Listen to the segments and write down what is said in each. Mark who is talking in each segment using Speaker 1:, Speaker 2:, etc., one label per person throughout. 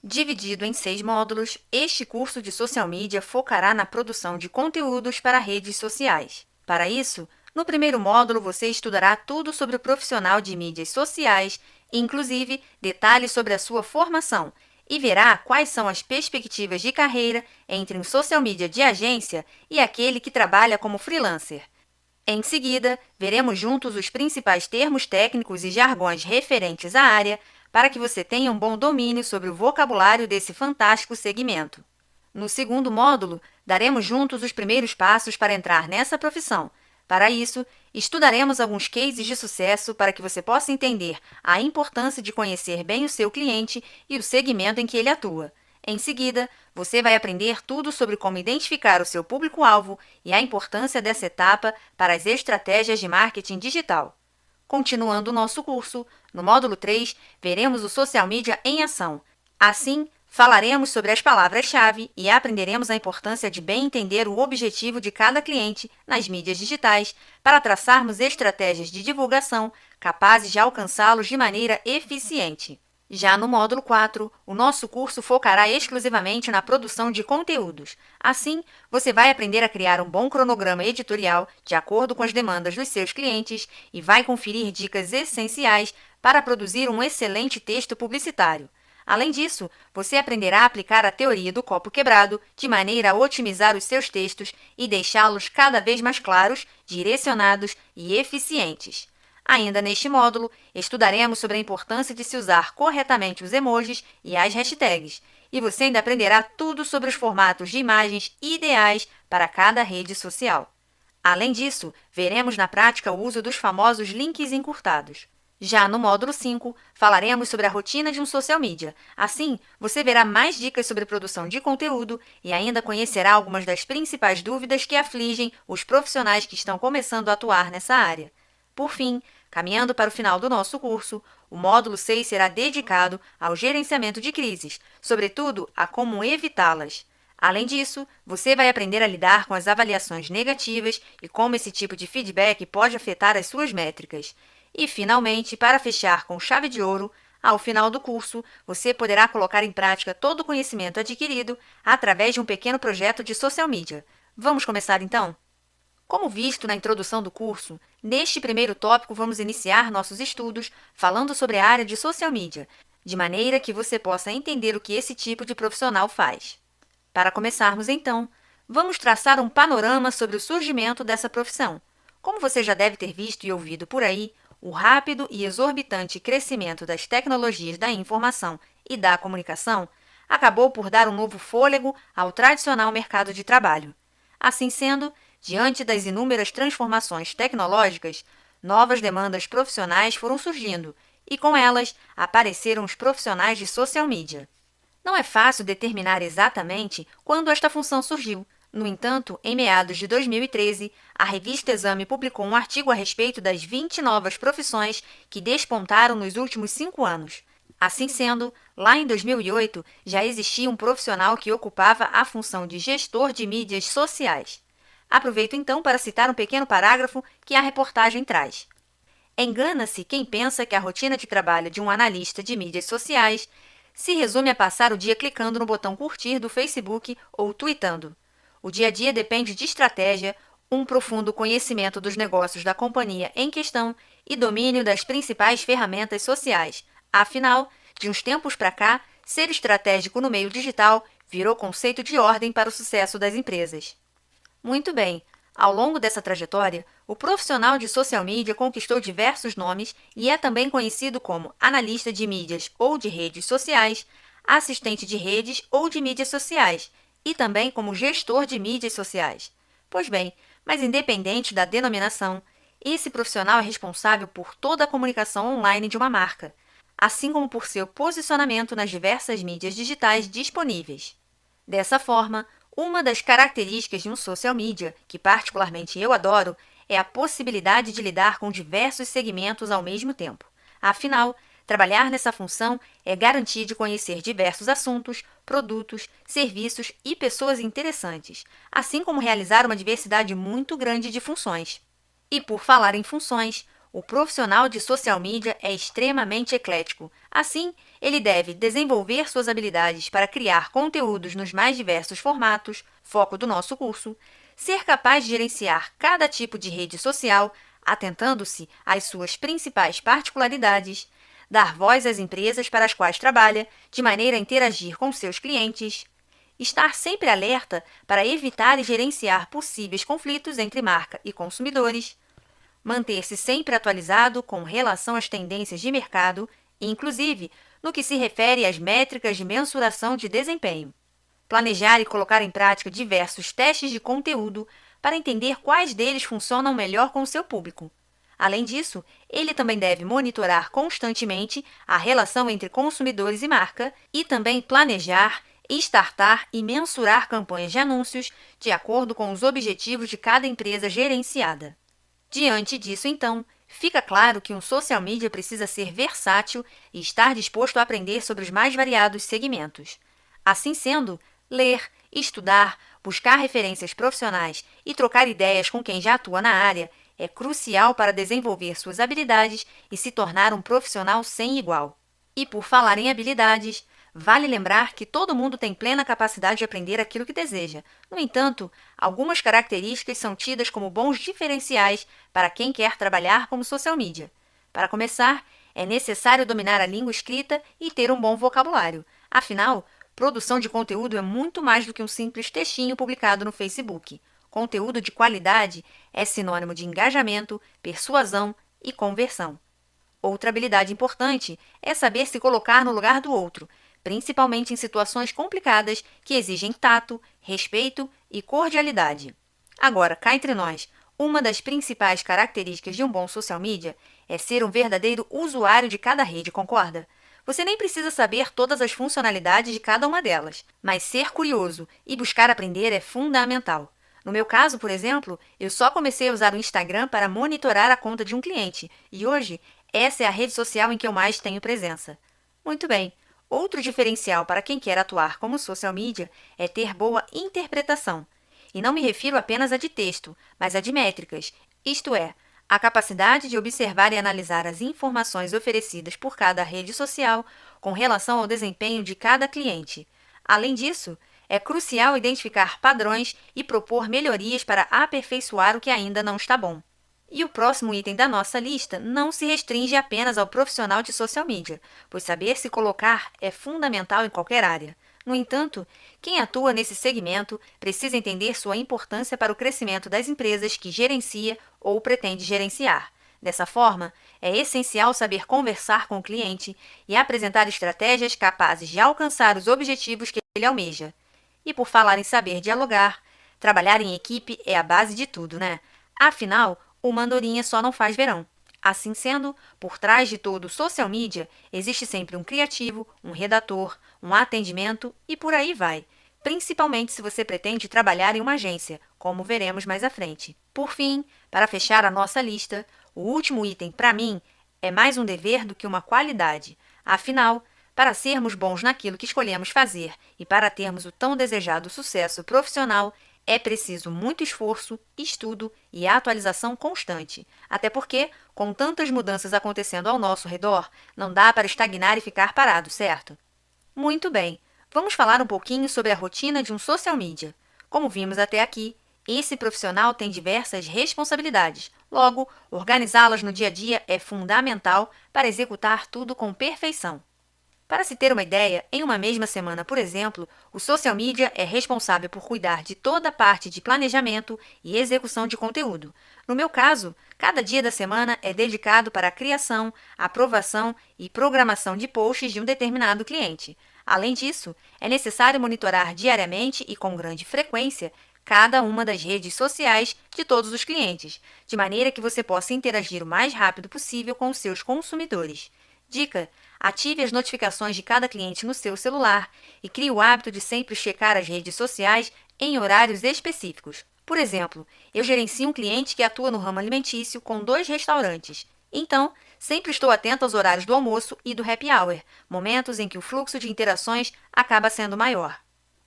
Speaker 1: Dividido em 6 módulos, este curso de social media focará na produção de conteúdos para redes sociais. Para isso, no primeiro módulo você estudará tudo sobre o profissional de mídias sociais, inclusive detalhes sobre a sua formação, e verá quais são as perspectivas de carreira entre um social media de agência e aquele que trabalha como freelancer. Em seguida, veremos juntos os principais termos técnicos e jargões referentes à área para que você tenha um bom domínio sobre o vocabulário desse fantástico segmento. No segundo módulo, daremos juntos os primeiros passos para entrar nessa profissão. Para isso, estudaremos alguns cases de sucesso para que você possa entender a importância de conhecer bem o seu cliente e o segmento em que ele atua. Em seguida, você vai aprender tudo sobre como identificar o seu público-alvo e a importância dessa etapa para as estratégias de marketing digital. Continuando o nosso curso, no módulo 3, veremos o social media em ação. Assim, falaremos sobre as palavras-chave e aprenderemos a importância de bem entender o objetivo de cada cliente nas mídias digitais para traçarmos estratégias de divulgação capazes de alcançá-los de maneira eficiente. Já no módulo 4, o nosso curso focará exclusivamente na produção de conteúdos. Assim, você vai aprender a criar um bom cronograma editorial de acordo com as demandas dos seus clientes e vai conferir dicas essenciais para produzir um excelente texto publicitário. Além disso, você aprenderá a aplicar a teoria do copo quebrado de maneira a otimizar os seus textos e deixá-los cada vez mais claros, direcionados e eficientes. Ainda neste módulo, estudaremos sobre a importância de se usar corretamente os emojis e as hashtags, e você ainda aprenderá tudo sobre os formatos de imagens ideais para cada rede social. Além disso, veremos na prática o uso dos famosos links encurtados. Já no módulo 5, falaremos sobre a rotina de um social media. Assim, você verá mais dicas sobre produção de conteúdo e ainda conhecerá algumas das principais dúvidas que afligem os profissionais que estão começando a atuar nessa área. Por fim, caminhando para o final do nosso curso, o módulo 6 será dedicado ao gerenciamento de crises, sobretudo a como evitá-las. Além disso, você vai aprender a lidar com as avaliações negativas e como esse tipo de feedback pode afetar as suas métricas. E, finalmente, para fechar com chave de ouro, ao final do curso, você poderá colocar em prática todo o conhecimento adquirido através de um pequeno projeto de social media. Vamos começar então? Como visto na introdução do curso, neste primeiro tópico vamos iniciar nossos estudos falando sobre a área de social media, de maneira que você possa entender o que esse tipo de profissional faz. Para começarmos então, vamos traçar um panorama sobre o surgimento dessa profissão. Como você já deve ter visto e ouvido por aí, o rápido e exorbitante crescimento das tecnologias da informação e da comunicação acabou por dar um novo fôlego ao tradicional mercado de trabalho. Assim sendo, diante das inúmeras transformações tecnológicas, novas demandas profissionais foram surgindo e, com elas, apareceram os profissionais de social media. Não é fácil determinar exatamente quando esta função surgiu. No entanto, em meados de 2013, a revista Exame publicou um artigo a respeito das 20 novas profissões que despontaram nos últimos 5 anos. Assim sendo, lá em 2008, já existia um profissional que ocupava a função de gestor de mídias sociais. Aproveito então para citar um pequeno parágrafo que a reportagem traz. Engana-se quem pensa que a rotina de trabalho de um analista de mídias sociais se resume a passar o dia clicando no botão curtir do Facebook ou tweetando. O dia a dia depende de estratégia, um profundo conhecimento dos negócios da companhia em questão e domínio das principais ferramentas sociais. Afinal, de uns tempos para cá, ser estratégico no meio digital virou conceito de ordem para o sucesso das empresas. Muito bem, ao longo dessa trajetória, o profissional de social media conquistou diversos nomes e é também conhecido como analista de mídias ou de redes sociais, assistente de redes ou de mídias sociais e também como gestor de mídias sociais. Pois bem, mas independente da denominação, esse profissional é responsável por toda a comunicação online de uma marca, assim como por seu posicionamento nas diversas mídias digitais disponíveis. Dessa forma, uma das características de um social media, que particularmente eu adoro, é a possibilidade de lidar com diversos segmentos ao mesmo tempo. Afinal, trabalhar nessa função é garantir de conhecer diversos assuntos, produtos, serviços e pessoas interessantes, assim como realizar uma diversidade muito grande de funções. E por falar em funções, o profissional de social media é extremamente eclético. Assim, Ele deve desenvolver suas habilidades para criar conteúdos nos mais diversos formatos, foco do nosso curso, ser capaz de gerenciar cada tipo de rede social, atentando-se às suas principais particularidades, dar voz às empresas para as quais trabalha, de maneira a interagir com seus clientes, estar sempre alerta para evitar e gerenciar possíveis conflitos entre marca e consumidores, manter-se sempre atualizado com relação às tendências de mercado, inclusive no que se refere às métricas de mensuração de desempenho. Planejar e colocar em prática diversos testes de conteúdo para entender quais deles funcionam melhor com o seu público. Além disso, ele também deve monitorar constantemente a relação entre consumidores e marca e também planejar, startar e mensurar campanhas de anúncios de acordo com os objetivos de cada empresa gerenciada. Diante disso, então, fica claro que um social media precisa ser versátil e estar disposto a aprender sobre os mais variados segmentos. Assim sendo, ler, estudar, buscar referências profissionais e trocar ideias com quem já atua na área é crucial para desenvolver suas habilidades e se tornar um profissional sem igual. E por falar em habilidades, vale lembrar que todo mundo tem plena capacidade de aprender aquilo que deseja. No entanto, algumas características são tidas como bons diferenciais para quem quer trabalhar como social media. Para começar, é necessário dominar a língua escrita e ter um bom vocabulário. Afinal, produção de conteúdo é muito mais do que um simples textinho publicado no Facebook. Conteúdo de qualidade é sinônimo de engajamento, persuasão e conversão. Outra habilidade importante é saber se colocar no lugar do outro, principalmente em situações complicadas que exigem tato, respeito e cordialidade. Agora, cá entre nós, uma das principais características de um bom social media é ser um verdadeiro usuário de cada rede, concorda? Você nem precisa saber todas as funcionalidades de cada uma delas, mas ser curioso e buscar aprender é fundamental. No meu caso, por exemplo, eu só comecei a usar o Instagram para monitorar a conta de um cliente e hoje essa é a rede social em que eu mais tenho presença. Muito bem. Outro diferencial para quem quer atuar como social media é ter boa interpretação. E não me refiro apenas a de texto, mas a de métricas, isto é, a capacidade de observar e analisar as informações oferecidas por cada rede social com relação ao desempenho de cada cliente. Além disso, é crucial identificar padrões e propor melhorias para aperfeiçoar o que ainda não está bom. E o próximo item da nossa lista não se restringe apenas ao profissional de social media, pois saber se colocar é fundamental em qualquer área. No entanto, quem atua nesse segmento precisa entender sua importância para o crescimento das empresas que gerencia ou pretende gerenciar. Dessa forma, é essencial saber conversar com o cliente e apresentar estratégias capazes de alcançar os objetivos que ele almeja. E por falar em saber dialogar, trabalhar em equipe é a base de tudo, né? Afinal, uma andorinha só não faz verão. Assim sendo, por trás de todo social media, existe sempre um criativo, um redator, um atendimento e por aí vai, principalmente se você pretende trabalhar em uma agência, como veremos mais à frente. Por fim, para fechar a nossa lista, o último item, para mim, é mais um dever do que uma qualidade. Afinal, para sermos bons naquilo que escolhemos fazer e para termos o tão desejado sucesso profissional, é preciso muito esforço, estudo e atualização constante. Até porque, com tantas mudanças acontecendo ao nosso redor, não dá para estagnar e ficar parado, certo? Muito bem, vamos falar um pouquinho sobre a rotina de um social media. Como vimos até aqui, esse profissional tem diversas responsabilidades. Logo, organizá-las no dia a dia é fundamental para executar tudo com perfeição. Para se ter uma ideia, em uma mesma semana, por exemplo, o social media é responsável por cuidar de toda a parte de planejamento e execução de conteúdo. No meu caso, cada dia da semana é dedicado para a criação, aprovação e programação de posts de um determinado cliente. Além disso, é necessário monitorar diariamente e com grande frequência cada uma das redes sociais de todos os clientes, de maneira que você possa interagir o mais rápido possível com os seus consumidores. Dica: ative as notificações de cada cliente no seu celular e crie o hábito de sempre checar as redes sociais em horários específicos. Por exemplo, eu gerencio um cliente que atua no ramo alimentício com 2 restaurantes. Então, sempre estou atento aos horários do almoço e do happy hour, momentos em que o fluxo de interações acaba sendo maior.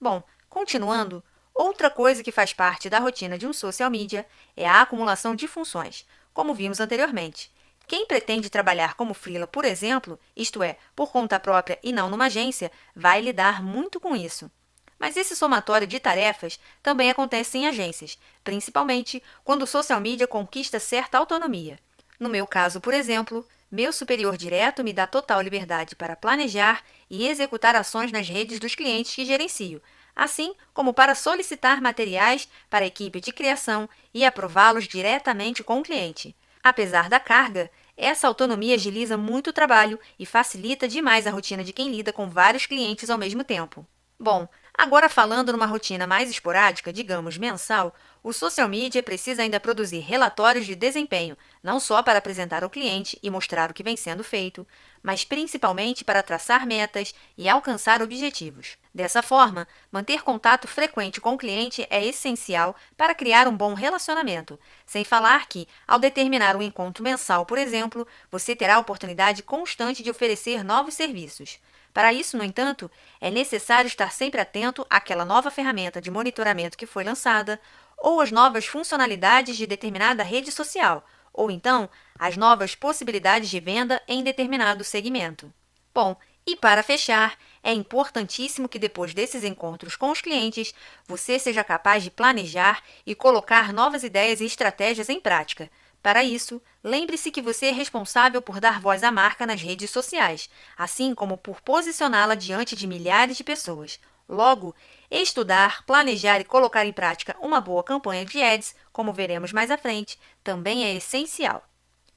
Speaker 1: Bom, continuando, outra coisa que faz parte da rotina de um social media é a acumulação de funções, como vimos anteriormente. Quem pretende trabalhar como freela, por exemplo, isto é, por conta própria e não numa agência, vai lidar muito com isso. Mas esse somatório de tarefas também acontece em agências, principalmente quando o social media conquista certa autonomia. No meu caso, por exemplo, meu superior direto me dá total liberdade para planejar e executar ações nas redes dos clientes que gerencio, assim como para solicitar materiais para a equipe de criação e aprová-los diretamente com o cliente. Apesar da carga, essa autonomia agiliza muito o trabalho e facilita demais a rotina de quem lida com vários clientes ao mesmo tempo. Bom, agora falando numa rotina mais esporádica, digamos mensal, o social media precisa ainda produzir relatórios de desempenho, não só para apresentar ao cliente e mostrar o que vem sendo feito, mas principalmente para traçar metas e alcançar objetivos. Dessa forma, manter contato frequente com o cliente é essencial para criar um bom relacionamento, sem falar que, ao determinar um encontro mensal, por exemplo, você terá a oportunidade constante de oferecer novos serviços. Para isso, no entanto, é necessário estar sempre atento àquela nova ferramenta de monitoramento que foi lançada, ou às novas funcionalidades de determinada rede social, ou então às novas possibilidades de venda em determinado segmento. Bom, e para fechar, é importantíssimo que depois desses encontros com os clientes, você seja capaz de planejar e colocar novas ideias e estratégias em prática. Para isso, lembre-se que você é responsável por dar voz à marca nas redes sociais, assim como por posicioná-la diante de milhares de pessoas. Logo, estudar, planejar e colocar em prática uma boa campanha de ads, como veremos mais à frente, também é essencial.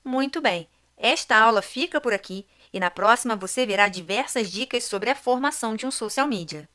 Speaker 1: Muito bem, esta aula fica por aqui e na próxima você verá diversas dicas sobre a formação de um social media.